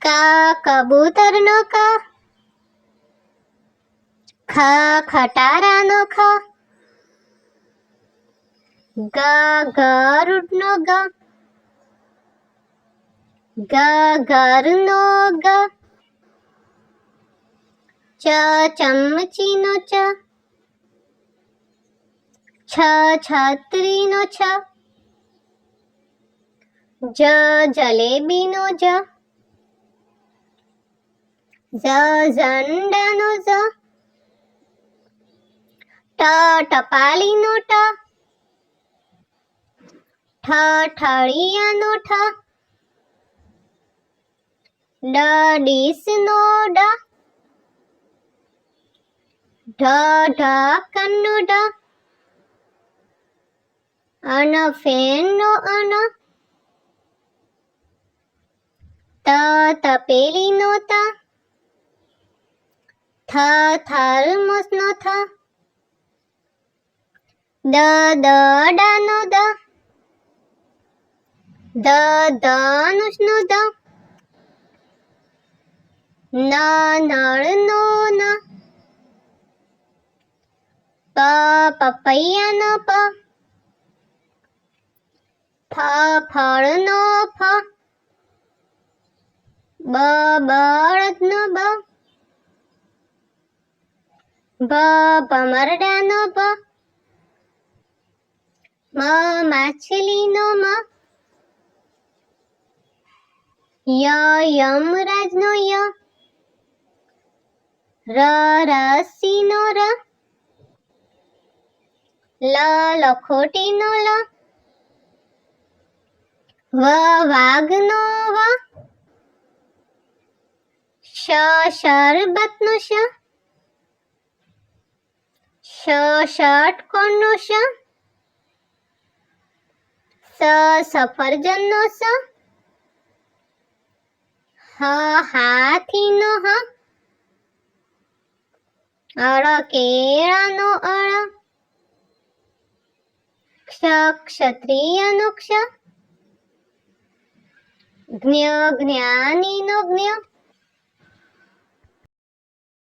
કા કબૂતરનો કા, ખ ખટારાનો ખ, ગ ગરુડનો ગ, ગ ઘરનો ગ, ચ ચમચીનો ચ, છ છત્રીનો છ, જ જલેબીનો જ, ઝ ઝંડાનો ઝ, ટ ટપાલીનો ટ, ઠ ઠળિયાનો ઠ, ડ ડીસનો ડ, ઢ ઢક્કનનો ઢ, અન ફેનનો અન, ત તપેલીનો ત, થ થર્મોસનો થ, દ દડાનો દ, ધ ધનુષનો ધ, ન નળનો ન, પ પપૈયાનો પ, ફ ફળનો ફ, બ બળદનો બ, ભ ભમરડાનો ભ, મ માછલીનો મ, ય યમરાજનો ય, ર રસીનો ર, લ લખોટીનો લ, વ વાઘનો વ, શ શરબતનો શ, ષટકોણનો શ, સફરજનનો સ, હાથીનો હ, કેળાનો અળ, ક્ષત્રિયનો ક્ષ, જ્ઞાનીનો જ્ઞ,